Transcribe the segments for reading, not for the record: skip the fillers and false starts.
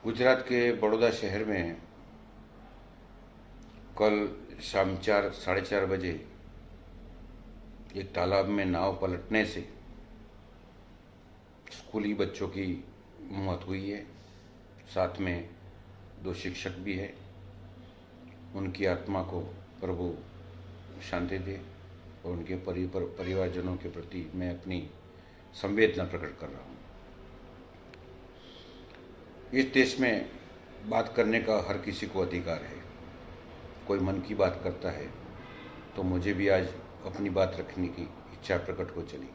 गुजरात के बड़ौदा शहर में कल शाम 4 साढ़े 4 बजे एक तालाब में नाव पलटने से स्कूली बच्चों की मौत हुई है। साथ में 2 शिक्षक भी है। उनकी आत्मा को प्रभु शांति दे और उनके परिवारजनों के प्रति मैं अपनी संवेदना प्रकट कर रहा हूँ। इस देश में बात करने का हर किसी को अधिकार है। कोई मन की बात करता है तो मुझे भी आज अपनी बात रखने की इच्छा प्रकट हो चली।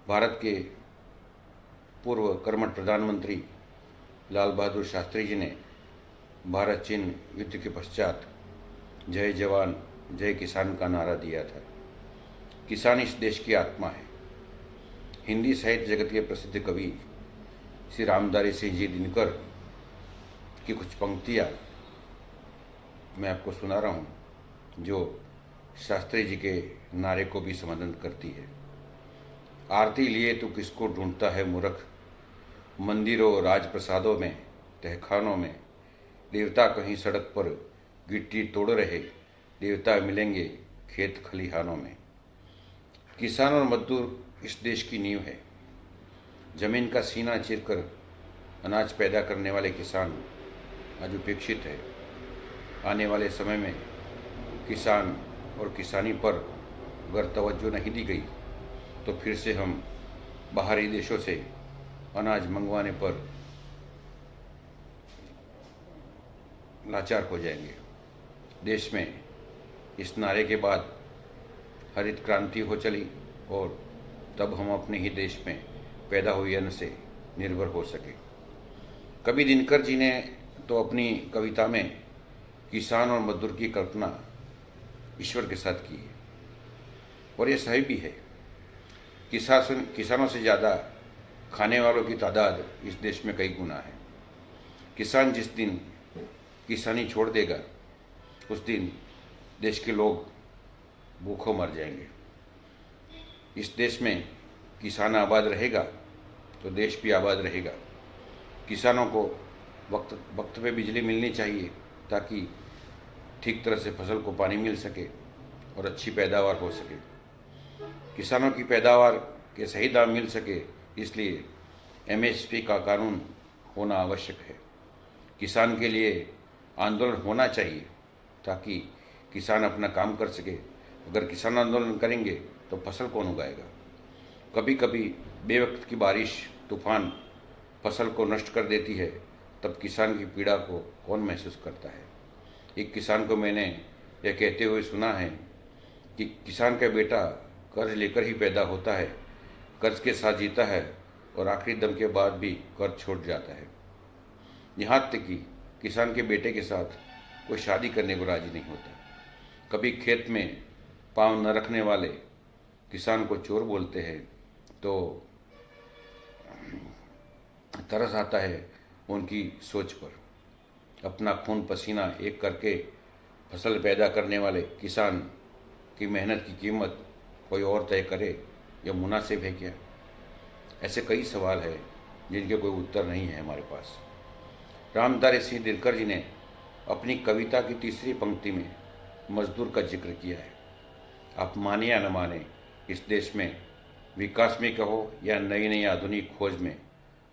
भारत के पूर्व कर्मठ प्रधानमंत्री लाल बहादुर शास्त्री जी ने भारत चीन युद्ध के पश्चात जय जवान जय किसान का नारा दिया था। किसान इस देश की आत्मा है। हिंदी साहित्य जगत के प्रसिद्ध कवि श्री रामधारी सिंह जी दिनकर की कुछ पंक्तियाँ मैं आपको सुना रहा हूँ, जो शास्त्री जी के नारे को भी समर्थन करती है। आरती लिए तू किसको ढूंढता है मूर्ख, मंदिरों राजप्रसादों में तहखानों में, देवता कहीं सड़क पर गिट्टी तोड़ रहे, देवता मिलेंगे खेत खलिहानों में। किसान और मजदूर इस देश की नींव है। जमीन का सीना चीरकर अनाज पैदा करने वाले किसान आज उपेक्षित है। आने वाले समय में किसान और किसानी पर अगर तवज्जो नहीं दी गई तो फिर से हम बाहरी देशों से अनाज मंगवाने पर लाचार हो जाएंगे। देश में इस नारे के बाद हरित क्रांति हो चली और तब हम अपने ही देश में पैदा हुए अन्न से निर्भर हो सके। कवि दिनकर जी ने तो अपनी कविता में किसान और मजदूर की कल्पना ईश्वर के साथ की है और ये सही भी है। किसानों से ज़्यादा खाने वालों की तादाद इस देश में कई गुना है। किसान जिस दिन किसानी छोड़ देगा उस दिन देश के लोग भूखों मर जाएंगे। इस देश में किसान आबाद रहेगा तो देश भी आबाद रहेगा। किसानों को वक्त पे बिजली मिलनी चाहिए ताकि ठीक तरह से फसल को पानी मिल सके और अच्छी पैदावार हो सके। किसानों की पैदावार के सही दाम मिल सके, इसलिए एमएसपी का कानून होना आवश्यक है। किसान के लिए आंदोलन होना चाहिए ताकि किसान अपना काम कर सके। अगर किसान आंदोलन करेंगे तो फसल कौन उगाएगा? कभी कभी बेवक्त की बारिश तूफान फसल को नष्ट कर देती है, तब किसान की पीड़ा को कौन महसूस करता है? एक किसान को मैंने यह कहते हुए सुना है कि किसान का बेटा कर्ज लेकर ही पैदा होता है, कर्ज के साथ जीता है और आखिरी दम के बाद भी कर्ज छूट जाता है। यहाँ तक कि किसान के बेटे के साथ कोई शादी करने को राजी नहीं होता। कभी खेत में पाँव न रखने वाले किसान को चोर बोलते हैं तो तरस आता है उनकी सोच पर। अपना खून पसीना एक करके फसल पैदा करने वाले किसान की मेहनत की कीमत कोई और तय करे, यह मुनासिब है क्या? ऐसे कई सवाल हैं जिनके कोई उत्तर नहीं है हमारे पास। रामधारी सिंह दिनकर जी ने अपनी कविता की तीसरी पंक्ति में मजदूर का जिक्र किया है। आप माने या न माने, इस देश में विकास में कहो या नई नई आधुनिक खोज में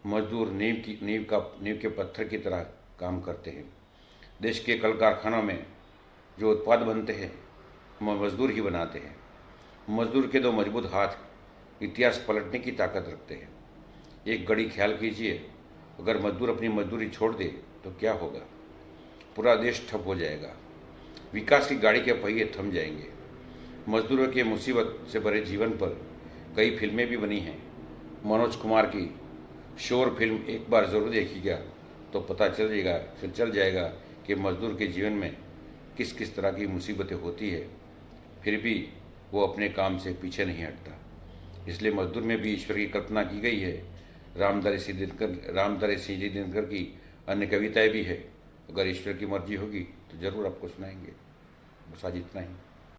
मजदूर नींव के पत्थर की तरह काम करते हैं। देश के कल कारखानों में जो उत्पाद बनते हैं मजदूर ही बनाते हैं। मजदूर के 2 मजबूत हाथ इतिहास पलटने की ताकत रखते हैं। एक घड़ी ख्याल कीजिए, अगर मजदूर अपनी मजदूरी छोड़ दे तो क्या होगा? पूरा देश ठप हो जाएगा। विकास की गाड़ी के पहिए थम जाएंगे। मजदूरों के मुसीबत से भरे जीवन पर कई फिल्में भी बनी हैं। मनोज कुमार की शोर फिल्म एक बार ज़रूर देखिएगा तो पता चल जाएगा कि मजदूर के जीवन में किस किस तरह की मुसीबतें होती है, फिर भी वो अपने काम से पीछे नहीं हटता। इसलिए मजदूर में भी ईश्वर की कल्पना की गई है। रामधारी सिंह जी दिनकर की अन्य कविताएं भी है। अगर ईश्वर की मर्जी होगी तो ज़रूर आपको सुनाएंगे। बस आज इतना ही।